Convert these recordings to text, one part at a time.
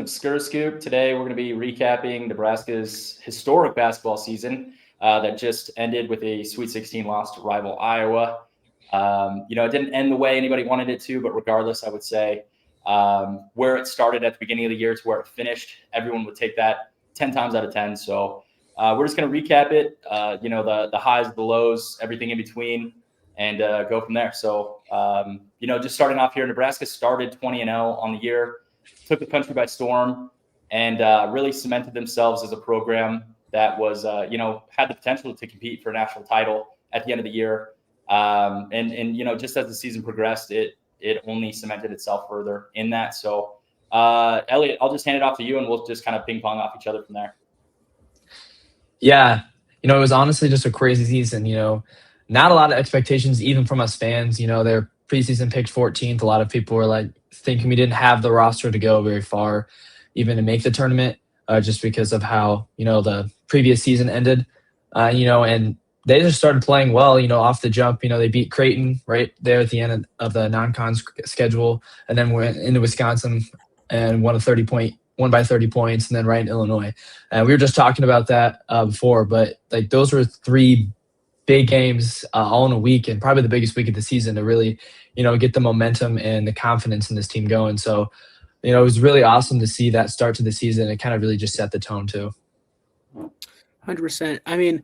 of Skers Scoop. Today, we're going to be recapping Nebraska's historic basketball season that just ended with a Sweet 16 loss to rival Iowa. It didn't end the way anybody wanted it to, but regardless, I would say where it started at the beginning of the year to where it finished, everyone would take that 10 times out of 10. So we're just going to recap it, the highs, the lows, everything in between, and go from there. So, just starting off here, Nebraska started 20-0 on the year, took the country by storm, and really cemented themselves as a program that was, had the potential to compete for a national title at the end of the year. Just as the season progressed, it only cemented itself further in that. So, Elliot, I'll just hand it off to you, and we'll just kind of ping pong off each other from there. Yeah, it was honestly just a crazy season. Not a lot of expectations, even from us fans. Their preseason picked 14th. A lot of people were like thinking we didn't have the roster to go very far, even to make the tournament, just because of how the previous season ended. And they just started playing well. Off the jump. They beat Creighton right there at the end of the non-con schedule, and then went into Wisconsin and won by 30 points, and then right in Illinois. And we were just talking about that before, but like those were three big games all in a week, and probably the biggest week of the season to really, get the momentum and the confidence in this team going. So, it was really awesome to see that start to the season. It kind of really just set the tone too. 100%. I mean,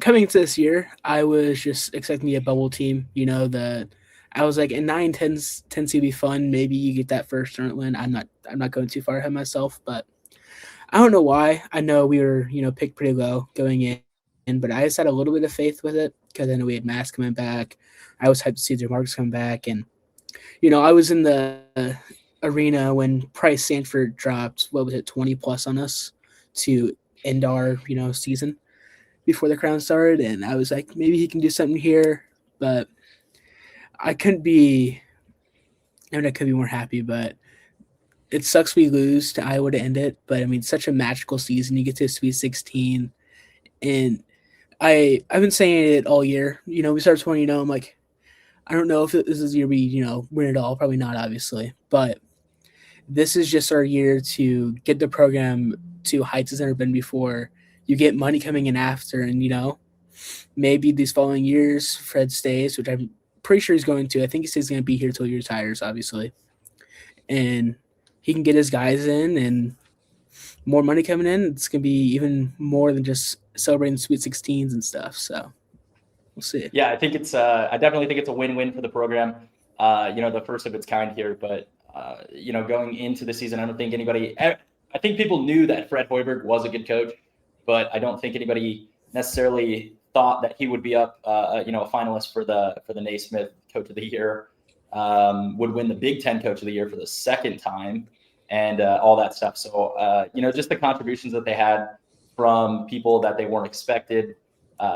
coming into this year, I was just expecting to be a bubble team. I was like, in 9 tends to be fun. Maybe you get that first tournament win. I'm not going too far ahead myself, but I don't know why. I know we were, picked pretty low going in, but I just had a little bit of faith with it because I know we had Mass coming back. I was hyped to see Marks come back, and I was in the arena when Price Sanford dropped 20 plus on us to end our season before the crown started, and I was like, maybe he can do something here, but I could be more happy, but it sucks we lose to Iowa to end it. But I mean, such a magical season. You get to a Sweet 16, and I've been saying it all year. We started 20. I'm like, I don't know if this is the year we win it all. Probably not, obviously, but this is just our year to get the program to heights it's never been before. You get money coming in after, and maybe these following years Fred stays, which I'm pretty sure he's going to. I think he says he's going to be here till he retires, obviously. And he can get his guys in and more money coming in. It's going to be even more than just celebrating Sweet 16s and stuff. So we'll see. Yeah, I think I definitely think it's a win-win for the program. The first of its kind here. But, going into the season, I think people knew that Fred Hoiberg was a good coach, but I don't think anybody necessarily thought that he would be up, a finalist for the Naismith Coach of the Year, would win the Big Ten Coach of the Year for the second time, and all that stuff. So, just the contributions that they had from people that they weren't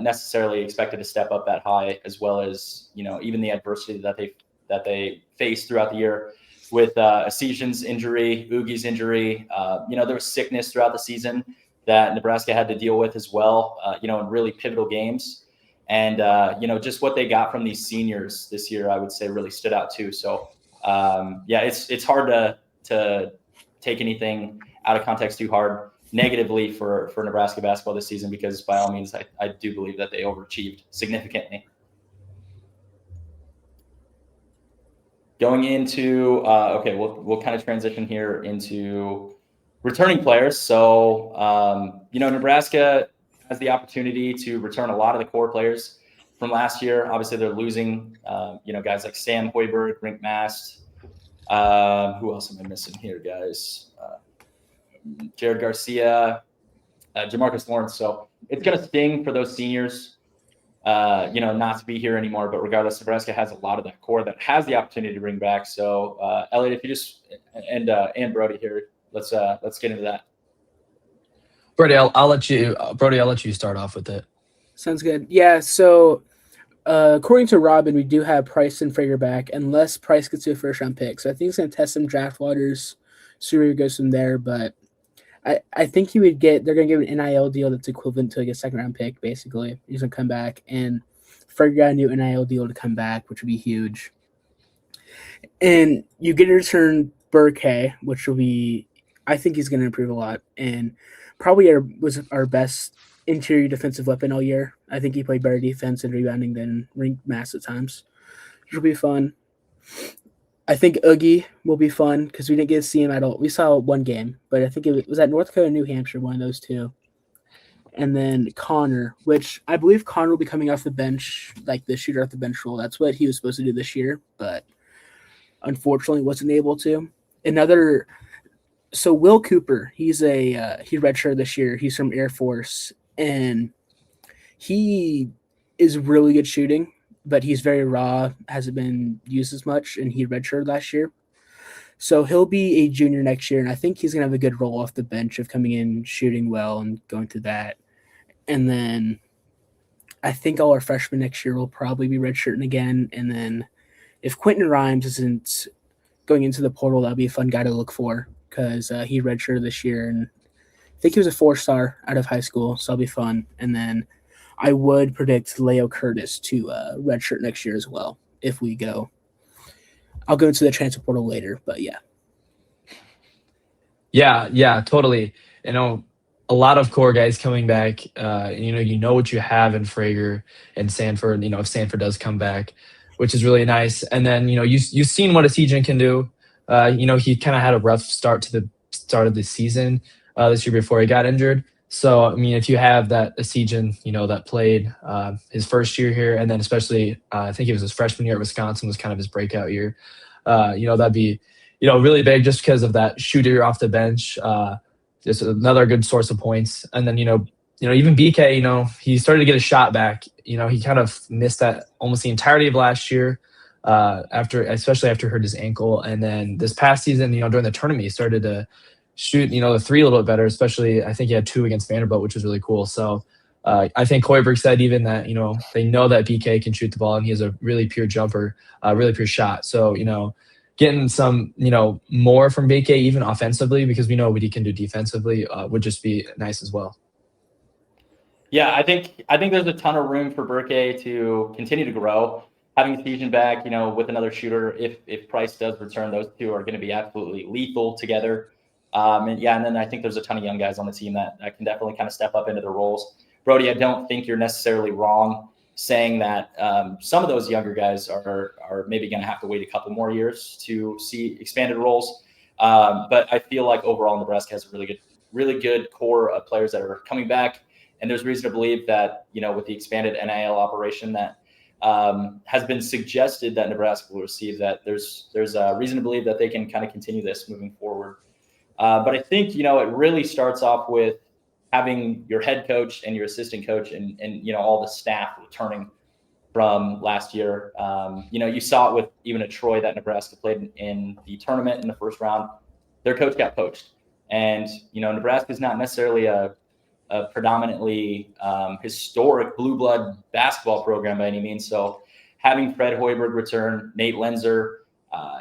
necessarily expected to step up that high, as well as even the adversity that they faced throughout the year with Esesian's injury, Oogie's injury. There was sickness throughout the season that Nebraska had to deal with as well, in really pivotal games. And, just what they got from these seniors this year, I would say really stood out too. So, it's hard to take anything out of context too hard negatively for Nebraska basketball this season, because by all means, I do believe that they overachieved significantly. Going into, we'll kind of transition here into returning players. So, Nebraska has the opportunity to return a lot of the core players from last year. Obviously, they're losing, guys like Sam Hoiberg, Rink Mast. Who else am I missing here, guys? Jared Garcia, Jamarcus Lawrence. So it's going to sting for those seniors, not to be here anymore. But regardless, Nebraska has a lot of that core that has the opportunity to bring back. So, Elliot, if you just and Brody here. Let's get into that. Brody, I'll let you start off with it. Sounds good. Yeah. So, according to Robin, we do have Price and Frager back, unless Price gets to a first-round pick. So I think he's going to test some draft waters, see where he goes from there. But I think they're going to give an NIL deal that's equivalent to like a second-round pick, basically. He's going to come back, and Frager got a new NIL deal to come back, which would be huge. And you get to return Burke, which will be I think he's going to improve a lot, and probably was our best interior defensive weapon all year. I think he played better defense and rebounding than ring mass at times. Which will be fun. I think Oogie will be fun because we didn't get to see him at all. We saw one game, but I think it was at North Dakota, New Hampshire, one of those two. And then Connor, which I believe Connor will be coming off the bench, like the shooter off the bench role. That's what he was supposed to do this year, but unfortunately wasn't able to. So Will Cooper, he redshirted this year. He's from Air Force, and he is really good shooting, but he's very raw, hasn't been used as much, and he redshirted last year. So he'll be a junior next year, and I think he's going to have a good role off the bench of coming in, shooting well, and going through that. And then I think all our freshmen next year will probably be redshirting again. And then if Quentin Rhymes isn't going into the portal, that'll be a fun guy to look for because he redshirted this year, and I think he was a 4-star out of high school, so that'll be fun. And then I would predict Leo Curtis to redshirt next year as well if we go. I'll go into the transfer portal later, but yeah. Yeah, totally. A lot of core guys coming back. You know what you have in Frager and Sanford. If Sanford does come back, which is really nice. And then you've seen what Asijan can do. He kind of had a rough start to the start of the season this year before he got injured. So I mean, if you have that Asijan, that played his first year here, and then especially I think it was his freshman year at Wisconsin was kind of his breakout year. That'd be really big just because of that shooter off the bench. Just another good source of points. And then even BK, he started to get a shot back. He kind of missed that almost the entirety of last year. Especially after hurt his ankle, and then this past season, during the tournament, he started to shoot, the three a little bit better. Especially, I think he had 2 against Vanderbilt, which was really cool. So, I think Hoiberg said even that they know that BK can shoot the ball, and he has a really pure jumper, really pure shot. So, getting some more from BK even offensively, because we know what he can do defensively, would just be nice as well. Yeah, I think there's a ton of room for Burke to continue to grow. Having Asijan back, with another shooter, if Price does return, those two are going to be absolutely lethal together. And then I think there's a ton of young guys on the team that can definitely kind of step up into their roles. Brody, I don't think you're necessarily wrong saying that some of those younger guys are maybe going to have to wait a couple more years to see expanded roles. But I feel like overall Nebraska has a really good core of players that are coming back. And there's reason to believe that, with the expanded NIL operation that has been suggested that Nebraska will receive, that there's a reason to believe that they can kind of continue this moving forward. But I think, it really starts off with having your head coach and your assistant coach and all the staff returning from last year. You saw it with even a Troy that Nebraska played in the tournament in the first round. Their coach got poached. And, Nebraska is not necessarily a predominantly historic blue blood basketball program by any means. So having Fred Hoiberg return, Nate Lenzer,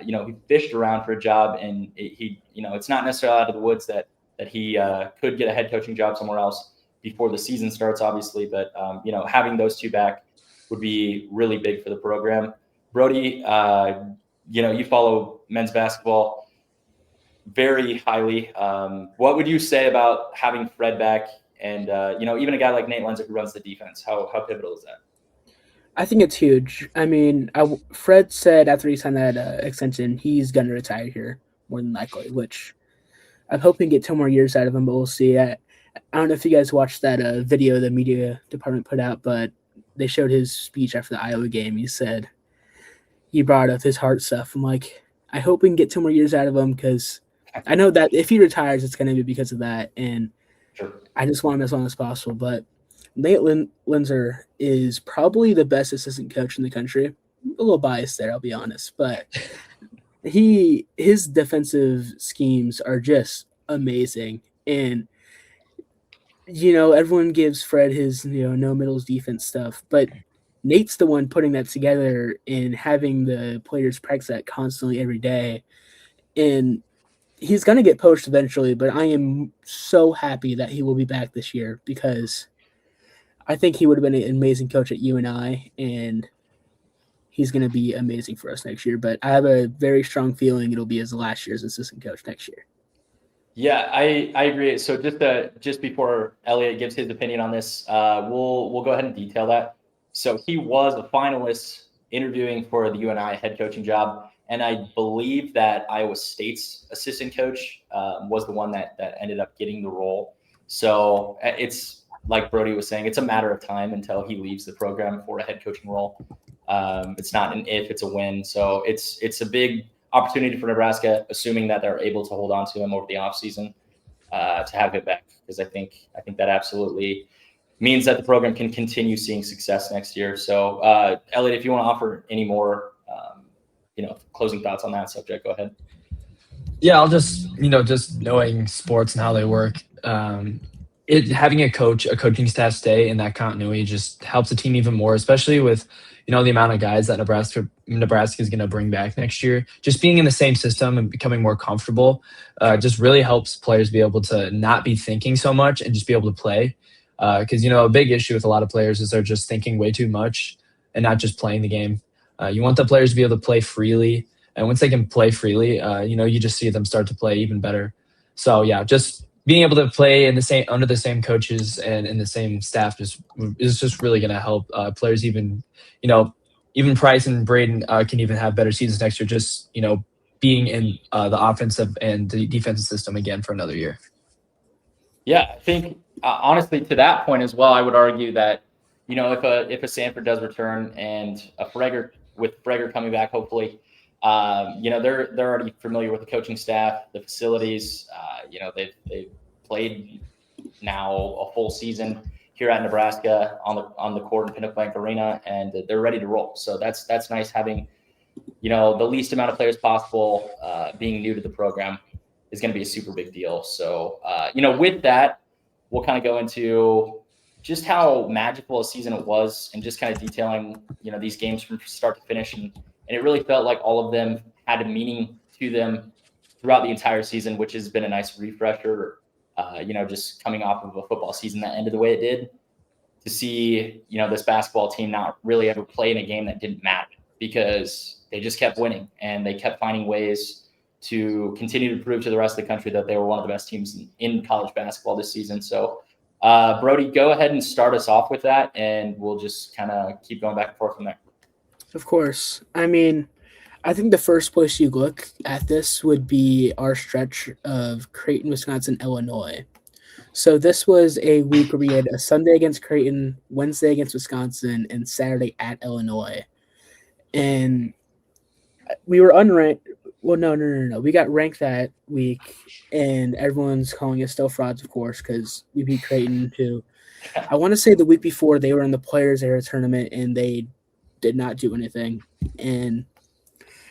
he fished around for a job, and it's not necessarily out of the woods that he could get a head coaching job somewhere else before the season starts, obviously. But, having those two back would be really big for the program. Brody, you follow men's basketball very highly. What would you say about having Fred back? And, even a guy like Nate Lenzer who runs the defense, how pivotal is that? I think it's huge. I mean, Fred said after he signed that extension, he's going to retire here more than likely, which I'm hoping to get 2 more years out of him, but we'll see. I don't know if you guys watched that video the media department put out, but they showed his speech after the Iowa game. He said he brought up his heart stuff. I'm like, I hope we can get 2 more years out of him because I know that if he retires, it's going to be because of that. And Sure. I just want him as long as possible. But Nate Lenzer is probably the best assistant coach in the country. I'm a little biased there, I'll be honest. But his defensive schemes are just amazing. And, everyone gives Fred his, no middles defense stuff. But Nate's the one putting that together and having the players practice that constantly every day. And he's going to get poached eventually, but I am so happy that he will be back this year because I think he would have been an amazing coach at UNI, and he's going to be amazing for us next year. But I have a very strong feeling it'll be his last year as assistant coach next year. Yeah, I agree. So just before Elliot gives his opinion on this, we'll go ahead and detail that. So he was a finalist interviewing for the UNI head coaching job, and I believe that Iowa State's assistant coach was the one that ended up getting the role. So it's like Brody was saying, it's a matter of time until he leaves the program for a head coaching role. It's not an if, it's a when. So it's a big opportunity for Nebraska, assuming that they're able to hold on to him over the offseason to have him back. Because I think that absolutely means that the program can continue seeing success next year. So, Elliot, if you want to offer any more, closing thoughts on that subject, go ahead. Yeah, I'll just knowing sports and how they work, having a coaching staff stay in that continuity just helps the team even more, especially with the amount of guys that Nebraska is going to bring back next year. Just being in the same system and becoming more comfortable just really helps players be able to not be thinking so much and just be able to play. Because a big issue with a lot of players is they're just thinking way too much and not just playing the game. You want the players to be able to play freely. And once they can play freely, you just see them start to play even better. So yeah, just being able to play under the same coaches and in the same staff is just really going to help players. Even Price and Braden can even have better seasons next year. Just being in the offensive and the defensive system again for another year. Yeah, I think honestly to that point as well, I would argue that if a Sanford does return and with Freger coming back, hopefully. They're already familiar with the coaching staff, the facilities. They've played now a full season here at Nebraska on the court in Pinnacle Bank Arena, and they're ready to roll. So that's nice having the least amount of players possible being new to the program is going to be a super big deal. So with that, we'll kind of go into just how magical a season it was, and just kind of detailing these games from start to finish. And it really felt like all of them had a meaning to them throughout the entire season, which has been a nice refresher, just coming off of a football season that ended the way it did, to see, this basketball team not really ever play in a game that didn't matter, because they just kept winning and they kept finding ways to continue to prove to the rest of the country that they were one of the best teams in college basketball this season. So, Brody, go ahead and start us off with that, and we'll just kind of keep going back and forth from there. Of course. I mean, I think the first place you look at this would be our stretch of Creighton, Wisconsin, Illinois. So this was a week where we had a Sunday against Creighton, Wednesday against Wisconsin, and Saturday at Illinois. And we were unranked. Well, no. We got ranked that week, and everyone's calling us still frauds, of course, because we beat Creighton too. I want to say the week before they were in the Players Era tournament, and they did not do anything, and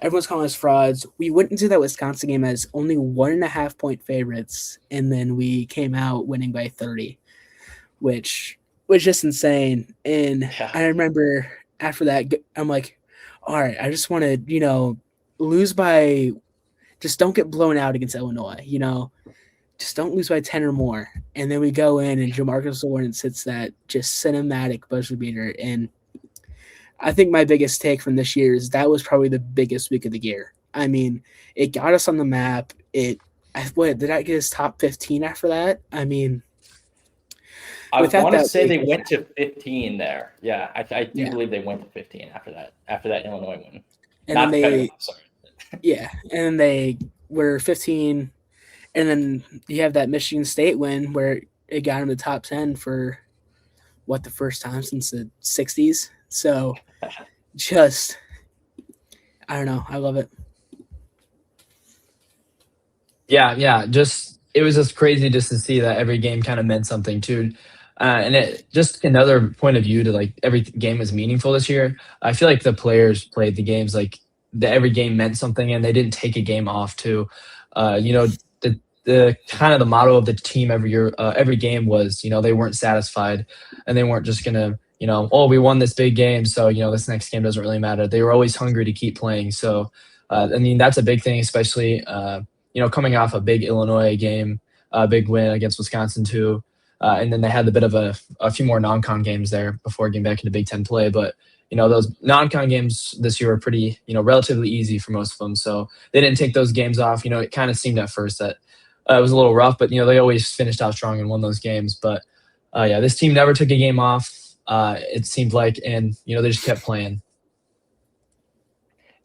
everyone's calling us frauds. We went into that Wisconsin game as only 1.5 point favorites, and then we came out winning by 30, which was just insane. And yeah. I remember after that, I'm like, all right, I just want to, lose by, just don't get blown out against Illinois, just don't lose by 10 or more. And then we go in, and Jamarcus Lawrence hits that just cinematic buzzer beater, and I think my biggest take from this year is that was probably the biggest week of the year. I mean, it got us on the map. Did I get us top 15 after that? I mean, I want to say they went to 15 there. Yeah, I do believe they went to 15 after that Illinois win. And then they, yeah, and they were 15, and then you have that Michigan State win where it got them to top 10 for the first time since the 60s. So just, I don't know. I love it. Yeah. It was just crazy just to see that every game kind of meant something too. And it just another point of view to every game was meaningful this year. I feel like the players played the games every game meant something, and they didn't take a game off too. The kind of the motto of the team every year, every game was, they weren't satisfied, and they weren't just going to, we won this big game, so, this next game doesn't really matter. They were always hungry to keep playing. So, that's a big thing, especially, coming off a big Illinois game, a big win against Wisconsin too. And then they had a bit of a few more non-con games there before getting back into Big Ten play. But, those non-con games this year were pretty, relatively easy for most of them. So they didn't take those games off. It kind of seemed at first that it was a little rough, but they always finished out strong and won those games. But yeah, this team never took a game off. It seemed like, and they just kept playing.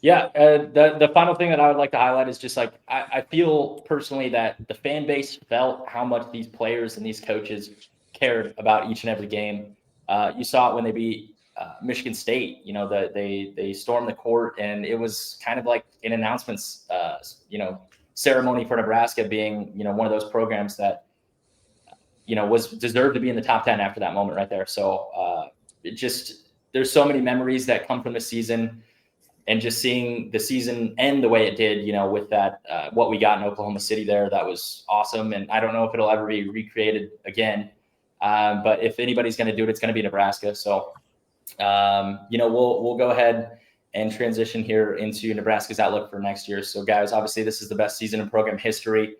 Yeah, the final thing that I would like to highlight is just like I feel personally that the fan base felt how much these players and these coaches cared about each and every game. You saw it when they beat Michigan State. That they stormed the court, and it was kind of like an announcements, ceremony for Nebraska being one of those programs that was deserved to be in the top 10 after that moment right there. So there's so many memories that come from the season. And just seeing the season end the way it did, with that, what we got in Oklahoma City there, that was awesome. And I don't know if it'll ever be recreated again. But if anybody's going to do it, it's going to be Nebraska. So, we'll go ahead and transition here into Nebraska's outlook for next year. So, guys, obviously this is the best season in program history.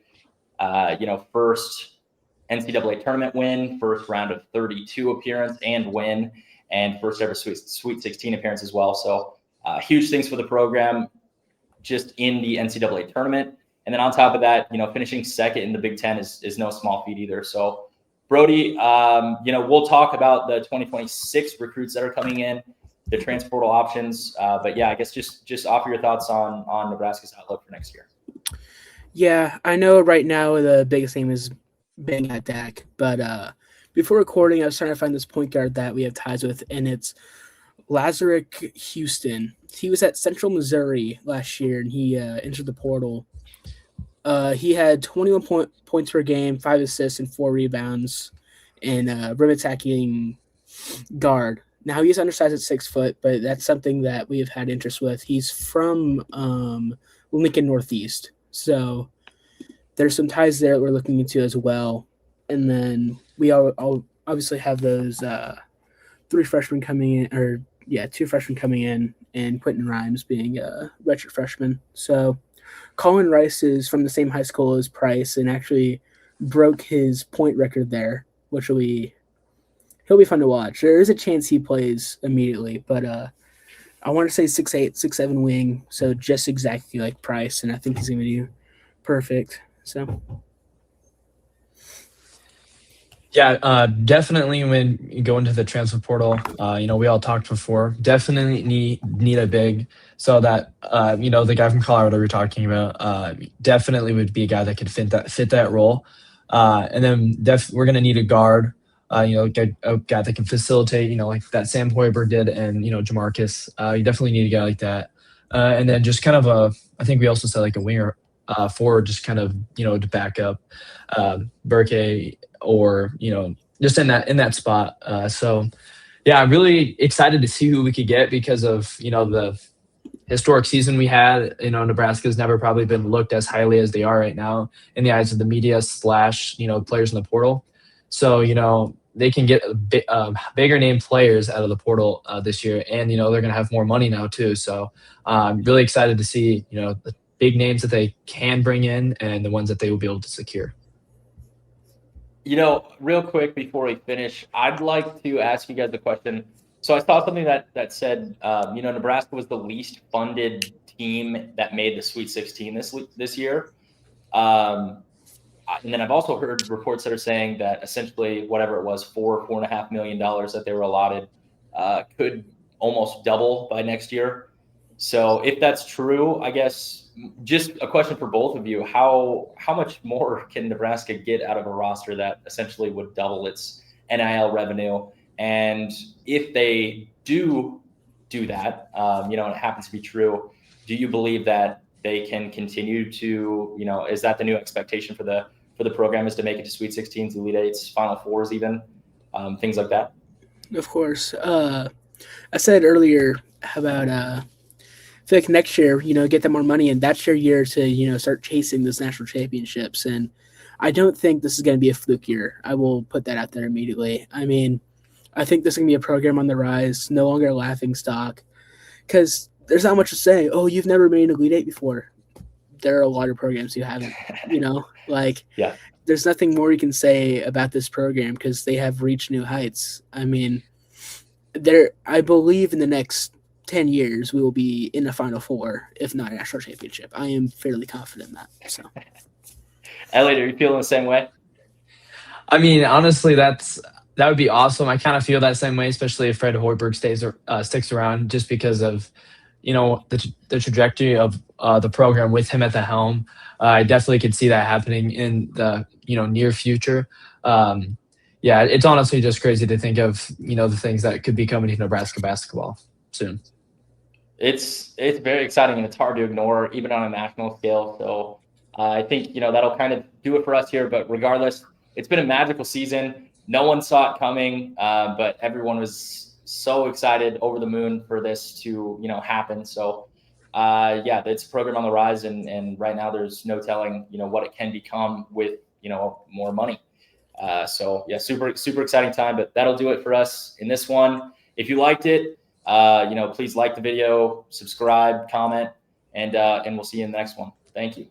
First NCAA tournament win, first round of 32 appearance and win, and first ever Sweet 16 appearance as well. So, huge things for the program just in the NCAA tournament. And then on top of that, finishing second in the Big Ten is no small feat either. So, Brody, we'll talk about the 2026 recruits that are coming in, the transfer portal options. But yeah, I guess just offer your thoughts on Nebraska's outlook for next year. Yeah, I know right now the biggest thing is being at Dak. But before recording, I was trying to find this point guard that we have ties with, and it's Lazarick Houston. He was at Central Missouri last year, and he entered the portal. He had 21 points per game, 5 assists, and 4 rebounds, and rim attacking guard. Now, he's undersized at 6 foot, but that's something that we have had interest with. He's from Lincoln Northeast, so there's some ties there that we're looking into as well. And then we all obviously have those 2 freshmen coming in, and Quentin Rhymes being a redshirt freshman. So Colin Rice is from the same high school as Price and actually broke his point record there, which he'll be fun to watch. There is a chance he plays immediately, but I want to say 6'8", 6'7" wing, so just exactly like Price, and I think he's going to do perfect. So. Yeah, definitely when you go into the transfer portal, we all talked before, definitely need a big, so that, the guy from Colorado we were talking about definitely would be a guy that could fit that role. And then we're going to need a guard, a guy that can facilitate, like that Sam Hoiberg did, and, Jamarcus. You definitely need a guy like that. And then just kind of I think we also said like a winger forward, just kind of, to back up Burke, or just in that spot. So yeah, I'm really excited to see who we could get because of the historic season we had. Nebraska's never probably been looked as highly as they are right now in the eyes of the media / players in the portal. So they can get bigger name players out of the portal this year, and they're going to have more money now too. So I'm really excited to see the big names that they can bring in and the ones that they will be able to secure. Real quick before we finish, I'd like to ask you guys a question. So I saw something that said, Nebraska was the least funded team that made the Sweet 16 this year. And then I've also heard reports that are saying that essentially whatever it was, $4.5 million that they were allotted could almost double by next year. So if that's true, I guess just a question for both of you: how much more can Nebraska get out of a roster that essentially would double its NIL revenue? And if they do that, and it happens to be true, do you believe that they can continue to, is that the new expectation for the program, is to make it to Sweet 16s, Elite 8s, Final Fours, even things like that? Of course. I said earlier about I feel like next year, get them more money, and that's your year to, start chasing those national championships. And I don't think this is going to be a fluke year. I will put that out there immediately. I mean, I think this is going to be a program on the rise, no longer a laughing stock, because there's not much to say. Oh, you've never made an Elite 8 before. There are a lot of programs who haven't, Yeah. There's nothing more you can say about this program because they have reached new heights. I mean, I believe in the next 10 years we will be in the Final Four, if not a national championship. I am fairly confident in that. So Elliot, are you feeling the same way? I mean, honestly, that would be awesome. I kind of feel that same way, especially if Fred Hoiberg sticks around, just because of the trajectory of the program with him at the helm. I definitely could see that happening in the near future. Um, yeah, it's honestly just crazy to think of the things that could be coming to Nebraska basketball soon. It's very exciting and it's hard to ignore even on a national scale. So I think that'll kind of do it for us here. But regardless, it's been a magical season. No one saw it coming, but everyone was so excited, over the moon for this to happen. So yeah, it's a program on the rise, and right now there's no telling what it can become with more money. So yeah, super exciting time. But that'll do it for us in this one. If you liked it, please like the video, subscribe, comment, and we'll see you in the next one. Thank you.